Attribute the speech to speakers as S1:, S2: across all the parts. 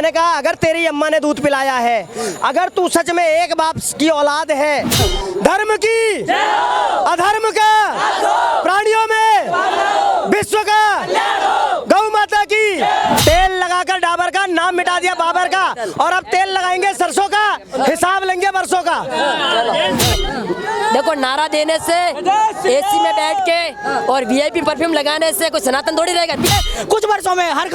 S1: मैंने कहा अगर तेरी अम्मा ने दूध पिलाया है, अगर तू सच में एक बाप की औलाद है, धर्म की अधर्म का प्राणियों में विश्व का गौ माता की, तेल लगाकर डाबर का नाम मिटा दिया बाबर का, और अब तेल लगाएंगे सरसों का, हिसाब लेंगे बरसों का।
S2: देखो, नारा देने से, एसी में बैठ के और वीआईपी परफ्यूम लगाने से कोई सनातन थोड़ी रहेगा।
S3: कुछ वर्षों में हर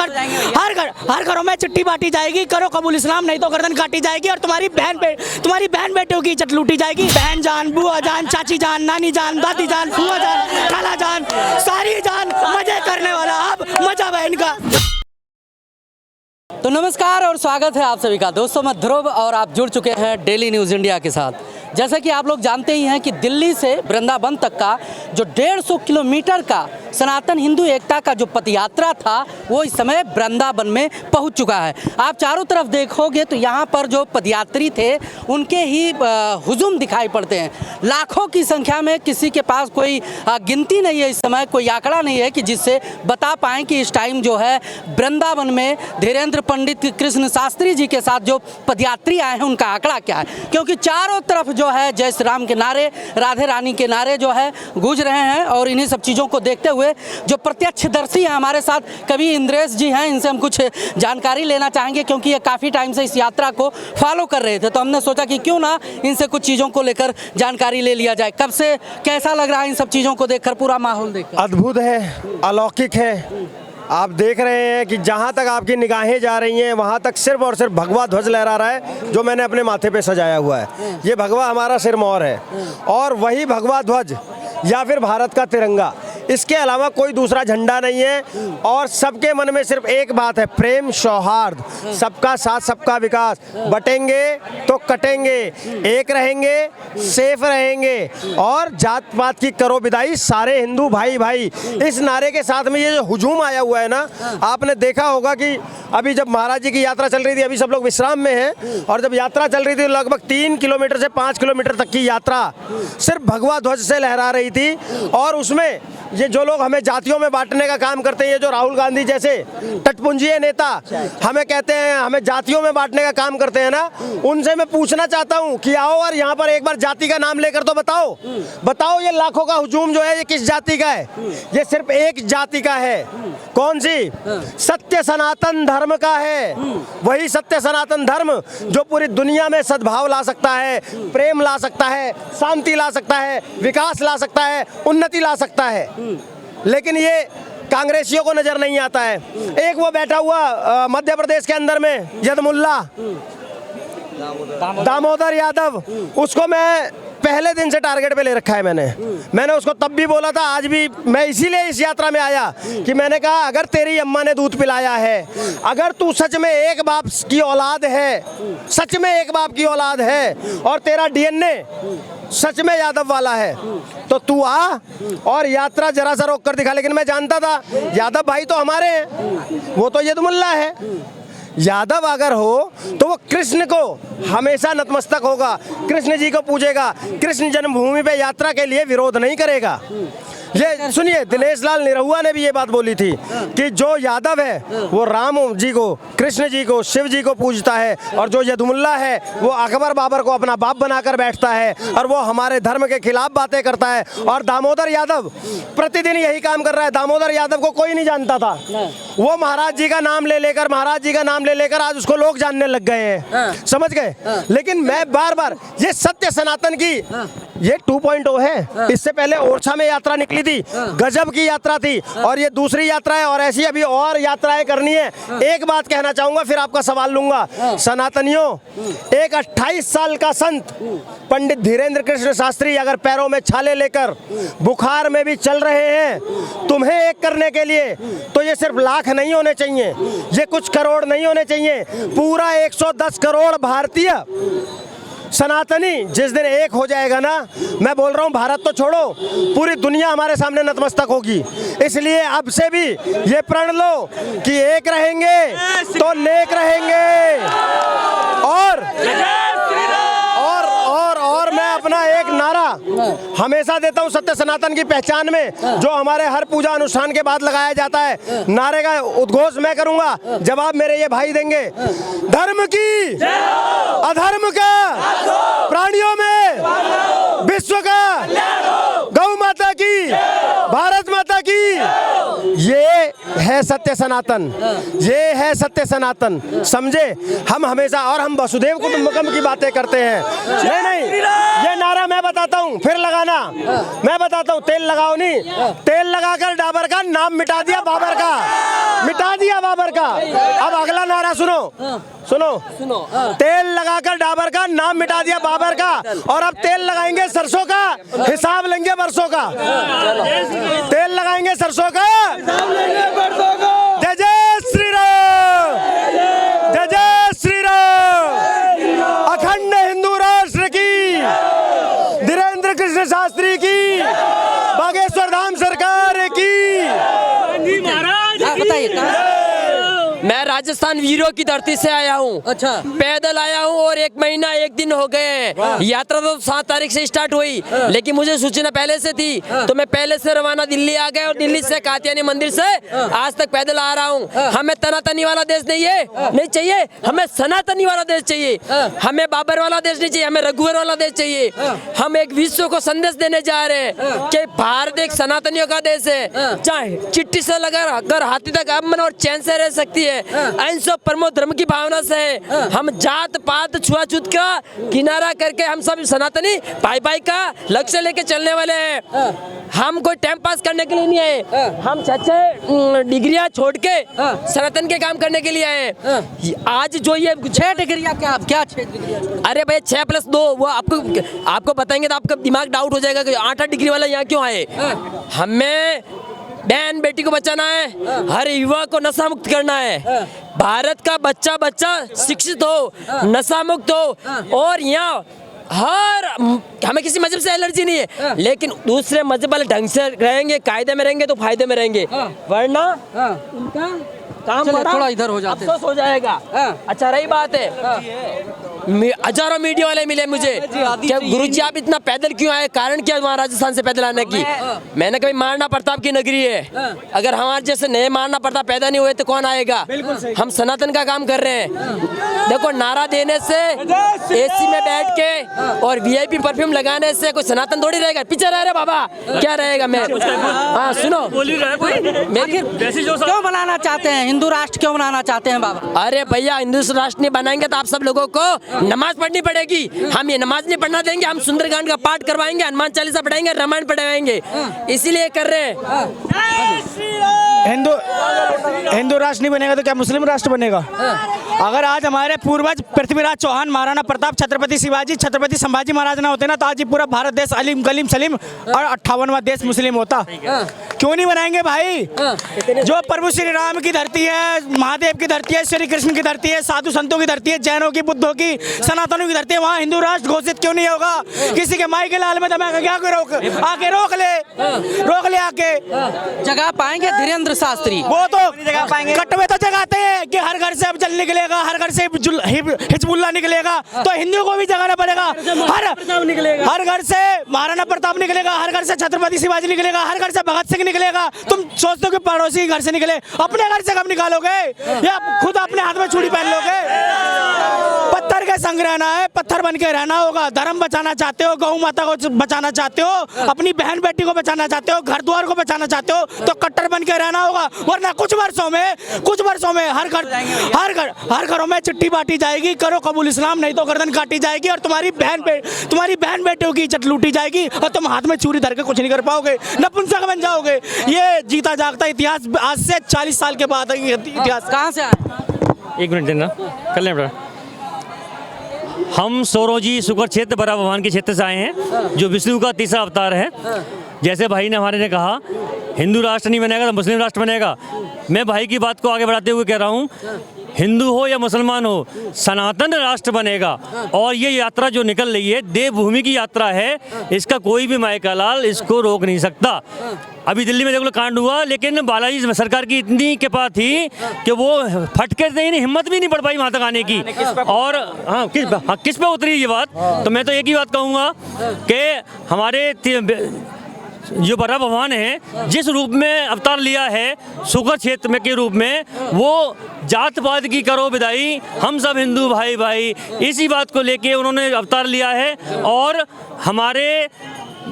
S3: घरों में चिट्ठी बांटी जाएगी, करो कबूल इस्लाम नहीं तो गर्दन काटी जाएगी, और तुम्हारी बहन बेटियों की इज्जत लूटी जाएगी। बहन जान, बुआ जान, चाची जान, नानी जान, दादी जान, फूआ जान, खाला जान, सारी जान मजे करने वाला अब मजा बहन का। तो नमस्कार और स्वागत है आप सभी का दोस्तों, मैं ध्रुव और आप जुड़ चुके हैं डेली न्यूज़ इंडिया के साथ। जैसा कि आप लोग जानते ही हैं कि दिल्ली से वृंदावन तक का जो 150 किलोमीटर का सनातन हिंदू एकता का जो पदयात्रा था वो इस समय वृंदावन में पहुंच चुका है। आप चारों तरफ देखोगे तो यहाँ पर जो पदयात्री थे उनके ही हुजूम दिखाई पड़ते हैं। लाखों की संख्या में, किसी के पास कोई गिनती नहीं है, इस समय कोई आंकड़ा नहीं है कि जिससे बता पाएँ कि इस टाइम जो है वृंदावन में धीरेन्द्र पंडित कृष्ण शास्त्री जी के साथ जो पदयात्री आए हैं उनका आंकड़ा क्या है, क्योंकि चारों तरफ जो है जय श्री राम के नारे, राधे रानी के नारे जो है गूंज रहे हैं। और इन्हीं सब चीज़ों को देखते हुए जो प्रत्यक्षदर्शी हैं हमारे साथ कवि इंद्रेश जी हैं, इनसे हम कुछ जानकारी लेना चाहेंगे, क्योंकि ये काफ़ी टाइम से इस यात्रा को फॉलो कर रहे थे। तो हमने सोचा कि क्यों ना इनसे कुछ चीज़ों को लेकर जानकारी ले लिया जाए। कब से कैसा लग रहा है इन सब चीज़ों को देखकर, पूरा माहौल देखकर?
S1: अद्भुत है, अलौकिक है। आप देख रहे हैं कि जहाँ तक आपकी निगाहें जा रही हैं वहाँ तक सिर्फ और सिर्फ भगवा ध्वज लहरा रहा है, जो मैंने अपने माथे पे सजाया हुआ है। ये भगवा हमारा सिरमौर है, और वही भगवा ध्वज या फिर भारत का तिरंगा, इसके अलावा कोई दूसरा झंडा नहीं है। और सबके मन में सिर्फ एक बात है, प्रेम, सौहार्द, सबका साथ, सबका विकास। बटेंगे तो कटेंगे, एक रहेंगे, सेफ रहेंगे, और जात पात की करो विदाई, सारे हिंदू भाई भाई। इस नारे के साथ में ये जो हुजूम आया हुआ है ना, आपने देखा होगा कि अभी जब महाराज जी की यात्रा चल रही थी, अभी सब लोग विश्राम में हैं, और जब यात्रा चल रही थी लगभग 3 किलोमीटर से 5 किलोमीटर तक की यात्रा सिर्फ भगवा ध्वज से लहरा रही थी। और उसमें ये जो लोग हमें जातियों में बांटने का काम करते हैं, ये जो राहुल गांधी जैसे तटपुंजीय नेता हमें कहते हैं, हमें जातियों में बांटने का काम करते हैं ना, उनसे मैं पूछना चाहता हूं कि आओ और यहाँ पर एक बार जाति का नाम लेकर तो बताओ ये लाखों का हुजूम जो है ये किस जाति का है? ये सिर्फ एक जाति का है। कौन सी? सत्य सनातन धर्म का है। वही सत्य सनातन धर्म जो पूरी दुनिया में सद्भाव ला सकता है, प्रेम ला सकता है, शांति ला सकता है, विकास ला सकता है, उन्नति ला सकता है। लेकिन ये कांग्रेसियों को नजर नहीं आता है। एक वो बैठा हुआ मध्य प्रदेश के अंदर में यदमुल्ला दामोदर यादव, उसको मैं पहले दिन से टारगेट पे ले रखा है। मैंने उसको तब भी बोला था, आज भी मैं इसीलिए इस यात्रा में आया कि मैंने कहा अगर तेरी अम्मा ने दूध पिलाया है, अगर तू सच में एक बाप की औलाद है, सच में एक बाप की औलाद है, और तेरा डीएनए सच में यादव वाला है, तो तू आ और यात्रा जरा सा रोक कर दिखा। लेकिन मैं जानता था यादव भाई तो हमारे हैं, वो तो यदमुल्ला है। यादव अगर हो तो वो कृष्ण को हमेशा नतमस्तक होगा, कृष्ण जी को पूजेगा, कृष्ण जन्मभूमि पे यात्रा के लिए विरोध नहीं करेगा। ये सुनिए, दिनेश लाल निरहुआ ने भी ये बात बोली थी कि जो यादव है वो राम जी को, कृष्ण जी को, शिव जी को पूजता है, और जो यदमुल्ला है वो अकबर बाबर को अपना बाप बनाकर बैठता है, और वो हमारे धर्म के खिलाफ बातें करता है। और दामोदर यादव प्रतिदिन यही काम कर रहा है। दामोदर यादव को कोई नहीं जानता था, वो महाराज जी का नाम ले लेकर आज उसको लोग जानने लग गए हैं। समझ गए? लेकिन मैं बार बार ये सत्य सनातन की ये 2.0 है। इससे पहले ओरछा में यात्रा निकली थी, गजब की यात्रा थी, और ये दूसरी यात्रा है, और ऐसी अभी और यात्राएं करनी है। एक बात कहना चाहूंगा, फिर आपका सवाल लूंगा। सनातनियों, एक 28 साल का संत पंडित धीरेन्द्र कृष्ण शास्त्री अगर पैरों में छाले लेकर बुखार में भी चल रहे हैं तुम्हें एक करने के लिए, तो ये सिर्फ लाख नहीं होने चाहिए, ये कुछ करोड़ नहीं होने चाहिए, पूरा 110 करोड़ भारतीय सनातनी जिस दिन एक हो जाएगा ना, मैं बोल रहा हूँ भारत तो छोड़ो, पूरी दुनिया हमारे सामने नतमस्तक होगी। इसलिए अब से भी ये प्रण लो कि एक रहेंगे तो नेक रहेंगे। और मैं अपना एक नारा हमेशा देता हूँ सत्य सनातन की पहचान में, जो हमारे हर पूजा अनुष्ठान के बाद लगाया जाता है। नारे का उद्घोष मैं करूंगा, जवाब मेरे ये भाई देंगे। धर्म की, अधर्म का, प्राणियों में विश्व का, गौ माता की, भारत माता की, ये है सत्य सनातन, ये है सत्य सनातन, समझे। हम हमेशा, और हम वसुदेव कुटुंबकम की बातें करते हैं। नहीं, ये नारा मैं बताता हूँ, फिर लगाना। मैं बताता हूँ, तेल लगाओ नहीं, तेल लगाकर डाबर का नाम मिटा दिया बाबर का, मिटा दिया बाबर का। अब अगला नारा सुनो, सुनो। तेल लगाकर डाबर का नाम मिटा दिया बाबर का, और अब तेल लगाएंगे सरसों का, हिसाब लेंगे बरसों का। तेल लगाएंगे सरसों का, जय जय श्री राम, जय जय श्री राम। अखंड हिंदू राष्ट्र की, धीरेन्द्र कृष्ण शास्त्री की, बागेश्वर धाम सरकार की।
S3: बताइए कहाँ?
S2: मैं राजस्थान वीरों की धरती से आया हूँ।
S3: अच्छा।
S2: पैदल आया हूँ और 1 महीना 1 दिन हो गए हैं। यात्रा तो 7 तारीख से स्टार्ट हुई, लेकिन मुझे सूचना पहले से थी, तो मैं पहले से रवाना दिल्ली आ गया, और दिल्ली से कात्यायनी मंदिर से आज तक पैदल आ रहा हूँ। हमें तनातनी वाला देश नहीं चाहिए, हमें सनातनी वाला देश चाहिए। हमें बाबर वाला देश नहीं चाहिए, हमें रघुवर वाला देश चाहिए। हम एक विश्व को संदेश देने जा रहे हैं कि भारत एक सनातनियों का देश है, चाहे चिट्ठी से लगाकर हाथी तक अमन और चैन से रह सकती है। अहिंसा परमो धर्म की भावना से हम जात पात छुआछूत का किनारा करके हम सब सनातनी भाई का लक्ष्य लेके चलने वाले हैं। हम कोई टाइम पास करने के लिए नहीं आए, हम 6 डिग्रियां छोड़ के सनातन के काम करने के लिए आए हैं। आज जो ये
S3: 6 डिग्रियां क्या 6 डिग्रियां?
S2: अरे भाई 6 + 2 वो आपको बताएंगे तो आपका दिमाग डाउट हो जाएगा कि 8 डिग्री वाला यहाँ क्यों आए। हमें बहन बेटी को बचाना है, हर युवा को नशा मुक्त करना है। भारत का बच्चा शिक्षित हो, नशा मुक्त हो, और यहाँ हमें किसी मजहब से एलर्जी नहीं है, लेकिन दूसरे मजहब वाले ढंग से रहेंगे, कायदे में रहेंगे तो फायदे में रहेंगे, वरना उनका काम
S3: थोड़ा इधर हो जाते
S2: अफसोस हो जाएगा। अच्छा, रही बात है, हजारों मीडिया वाले मिले मुझे क्या गुरुजी आप इतना पैदल क्यों आए, कारण क्या वहाँ राजस्थान से पैदल आने की। मैंने कभी महाराणा प्रताप की नगरी है, अगर हमारे जैसे नए महाराणा प्रताप पैदा नहीं हुए तो कौन आएगा। हम सनातन का काम कर रहे हैं। देखो, नारा देने से, एसी में बैठ के और वीआईपी परफ्यूम लगाने से कोई सनातन थोड़ी रहेगा। पीछे रह रहे बाबा, क्या रहेगा। मैं हाँ सुनो,
S3: क्यों बनाना चाहते हैं, हिंदू राष्ट्र क्यों बनाना चाहते हैं बाबा?
S2: अरे भैया, हिंदू राष्ट्र नहीं बनाएंगे तो आप सब लोगों को नमाज पढ़नी पड़ेगी। हम ये नमाज नहीं पढ़ना देंगे, हम सुंदरकांड का पाठ करवाएंगे, हनुमान चालीसा पढ़ाएंगे, रामायण पढ़वाएंगे, इसीलिए कर रहे हैं।
S4: हिंदू राष्ट्र नहीं बनेगा तो क्या मुस्लिम राष्ट्र बनेगा? अगर आज हमारे पूर्वज पृथ्वीराज चौहान, महाराणा प्रताप, छत्रपति शिवाजी, छत्रपति संभाजी महाराज ना होते ना, तो आज ये पूरा भारत देश अलीम गलीम सलीम और 58वां देश मुस्लिम होता। क्यों नहीं बनाएंगे भाई? जो प्रभु श्री राम की धरती है, महादेव की धरती है, श्री कृष्ण की धरती है, साधु संतों की धरती है, जैनों की, बुद्धों की, सनातनों की धरती है, वहाँ हिंदू राष्ट्र घोषित क्यों नहीं होगा? किसी के माई के लाल में दमा क्या आके रोक ले आके
S3: जगह पाएंगे धीरेन्द्र शास्त्री।
S4: वो तो कटवे तो जगाते हैं कि हर घर से अब जल निकलेगा, हर घर से हिजबुल्ला निकलेगा, तो हिंदुओं को भी जगाना पड़ेगा। हर घर से महाराणा प्रताप निकलेगा, हर घर से छत्रपति शिवाजी निकलेगा, हर घर से भगत सिंह निकलेगा। तुम सोचते हो कि पड़ोसी के घर से निकले, अपने घर से कब निकालोगे? या खुद अपने हाथ में छुरी पहन लोगे? पत्थर के संग रहना है, पत्थर बन के रहना होगा। धर्म बचाना चाहते हो, गौ माता को बचाना चाहते हो, अपनी बहन बेटी को बचाना चाहते हो, घर द्वार को बचाना चाहते हो, तो कट्टर बन के रहना होगा। वरना कुछ वर्षों में हर घरों में चिट्ठी बांटी जाएगी, करो कबूल इस्लाम, नहीं तो गर्दन काटी जाएगी, और तुम्हारी बहन बेटियों की इज्जत लूटी जाएगी, और तुम हाथ में छुरी धर के कुछ नहीं कर पाओगे, नपुंसक बन जाओगे। ये जीता जागता इतिहास आज से 40 साल के बाद इतिहास।
S3: कहाँ से आए?
S5: 1 मिनट देना, कर लें बेटा। हम सोरोजी शुक्र क्षेत्र बरा भगवान के क्षेत्र से आए हैं, जो विष्णु का तीसरा अवतार है। जैसे भाई ने हमारे ने कहा हिंदू राष्ट्र नहीं बनेगा तो मुस्लिम राष्ट्र बनेगा, मैं भाई की बात को आगे बढ़ाते हुए कह रहा हूँ, हिंदू हो या मुसलमान हो, सनातन राष्ट्र बनेगा। और ये यात्रा जो निकल रही है, देवभूमि की यात्रा है, इसका कोई भी माई का लाल इसको रोक नहीं सकता। अभी दिल्ली में देख लो कांड हुआ, लेकिन बालाजी सरकार की इतनी कृपा थी कि वो फटके से नहीं, हिम्मत भी नहीं पड़ पाई वहाँ तक आने की। और हाँ, किस पे उतरी ये बात? तो मैं तो एक ही बात कहूँगा कि हमारे जो बड़ा भगवान है, जिस रूप में अवतार लिया है सुकर क्षेत्र में के रूप में, वो जात पात की करो विदाई, हम सब हिंदू भाई भाई, इसी बात को लेके उन्होंने अवतार लिया है। और हमारे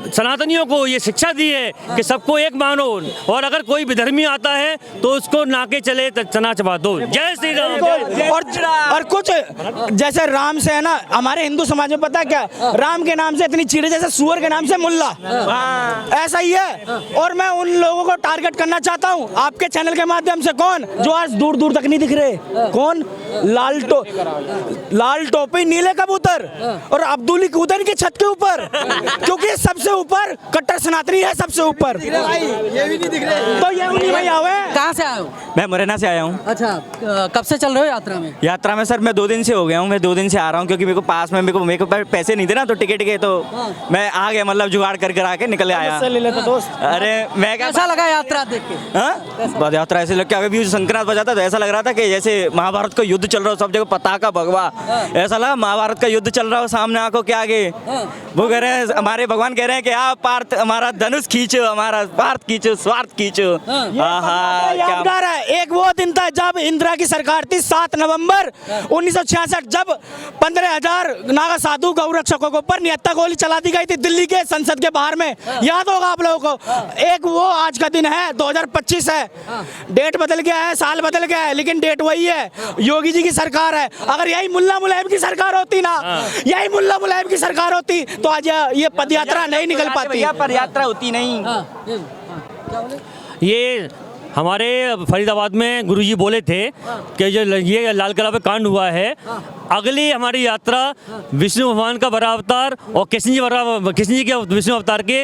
S5: सनातनियों को ये शिक्षा दी है कि सबको एक मानो, और अगर कोई विधर्मी आता है तो उसको नाके चले चना चबा दो। जय श्री राम।
S4: और कुछ जैसे राम से है ना, हमारे हिंदू समाज में पता है क्या, राम के नाम से इतनी चीड़े, जैसे सुअर के नाम से मुल्ला, ऐसा ही है। और मैं उन लोगों को टारगेट करना चाहता हूँ आपके चैनल के माध्यम से, कौन जो आज दूर दूर तक नहीं दिख रहे, कौन? लाल टोपी नीले कबूतर और अब्दुली कूदन की छत के ऊपर, क्योंकि सबसे ऊपर कट्टर सनातनी है, सबसे ऊपर। ये भी नहीं दिख रहे, तो ये उन्हीं भाई आए।
S3: कहाँ से आए हो?
S6: मैं मुरैना से आया हूँ।
S3: अच्छा, कब से चल रहे हो यात्रा में?
S6: यात्रा में सर मैं 2 दिन से हो गया हूँ। मैं 2 दिन से आ रहा हूँ, क्योंकि मेरे को पास में मेरे को पैसे नहीं थे ना, तो टिकट के, तो मैं आ गया, मतलब जुगाड़ कर आके निकल आया।
S4: ले लेते दोस्त।
S6: अरे मैं
S3: कैसा लगा यात्रा देख के?
S6: हाँ, यात्रा ऐसे लग के अभी भी शंखनाद बजाता तो ऐसा लग रहा था कि जैसे महाभारत का युद्ध चल रहा हो, सब जगह पताका भगवा, ऐसा लगा महाभारत का युद्ध चल रहा हो सामने आंखों के आगे। वो कह रहे हैं, हमारे भगवान कह रहे हैं कि आप पार्थ हमारा धनुष खींचो, हमारा पार्थ खींचो, स्वार्थ खींचो।
S4: यादगार है, एक वो दिन था जब इंदिरा की सरकार थी, 7 नवंबर 1966, जब 15,000 नागा साधु गौ रक्षकों के ऊपर निहत्था गोली चला दी गई थी दिल्ली के संसद के बाहर में। याद होगा आप लोगों को। एक वो आज का दिन है, 2025 है, डेट बदल गया है, साल बदल गया है, लेकिन डेट वही है। योगी जी की सरकार है। अगर यही मुल्ला मुलायम की सरकार होती ना, यही मुल्ला मुलायम की सरकार होती, तो आज ये पदयात्रा नहीं निकल पाती।
S6: पर यात्रा होती नहीं।
S5: ये हमारे फरीदाबाद में गुरुजी बोले थे कि जो ये लाल किला पे कांड हुआ है, अगली हमारी यात्रा विष्णु भगवान का बड़ा अवतार और कृष्ण जी के विष्णु अवतार के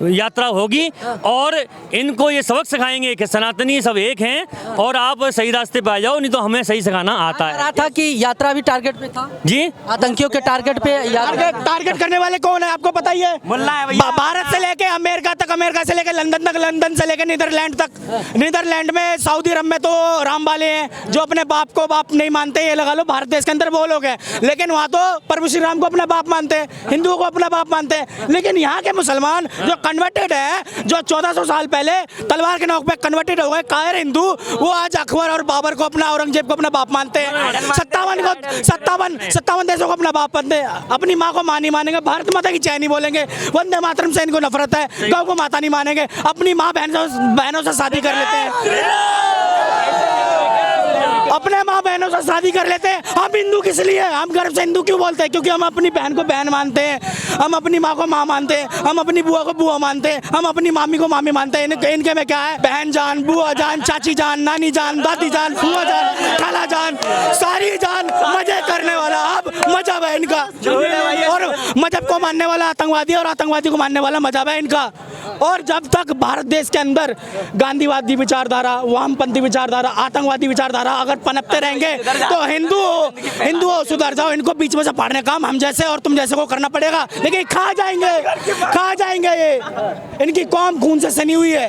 S5: यात्रा होगी। और इनको ये सबक सिखाएंगे कि सनातनी सब एक हैं और आप सही रास्ते पे आ जाओ, नहीं तो हमें सही सिखाना आता है।
S3: रहा था कि यात्रा भी टारगेट पे था
S5: जी,
S3: आतंकियों के टारगेट पे यात्रा।
S4: टारगेट करने वाले कौन है आपको पता ही है?
S6: मुल्ला है भैया।
S4: भारत से लेके अमेरिका तक, अमेरिका से लेके लंदन तक, लंदन से लेके नीदरलैंड तक, नीदरलैंड में, सऊदी अरब में तो राम वाले हैं जो अपने बाप को बाप नहीं मानते। ये लगा लो भारत देश के अंदर वो लोग हैं, लेकिन वहाँ तो प्रभु श्री राम को अपना बाप मानते हैं, हिंदुओं को अपना बाप मानते हैं। लेकिन यहाँ के मुसलमान जो कन्वर्टेड है, जो 1400 साल पहले तलवार के नोक पे कन्वर्टेड हो गए कायर हिंदू, वो आज अकबर और बाबर को अपना, औरंगजेब को अपना बाप मानते हैं। 57 देशों को अपना बाप मानते हैं। अपनी माँ को माँ नहीं मानेंगे, भारत माता की जय नहीं बोलेंगे, वंदे मातरम से इनको नफरत है, गौ को माता नहीं मानेंगे, अपनी माँ बहनों से शादी कर लेते हैं, अपने माँ बहनों से शादी कर लेते हैं। हम हिंदू किस लिए? हम गर्व से हिंदू क्यों बोलते हैं? क्योंकि हम अपनी बहन को बहन मानते हैं, हम अपनी माँ को माँ मानते हैं, हम अपनी बुआ को बुआ मानते हैं, हम अपनी मामी को मामी मानते हैं। इनके में क्या है? बहन जान, बुआ जान, चाची जान, नानी जान, दादी जान, फूआ जान, खाला जान, सारी जान, मजे करने वाला अब मजहब है इनका। और मजहब को मानने वाला आतंकवादी और आतंकवादी को मानने वाला मजहब है इनका। और जब तक भारत देश के अंदर गांधीवादी विचारधारा, वामपंथी विचारधारा, आतंकवादी विचारधारा अगर पनपते रहेंगे तो हिंदू सुधर जाओ, इनको बीच में से फाड़ने काम हम जैसे और तुम जैसे को करना पड़ेगा। लेकिन खा जाएंगे ये, इनकी कौम खून से सनी हुई है।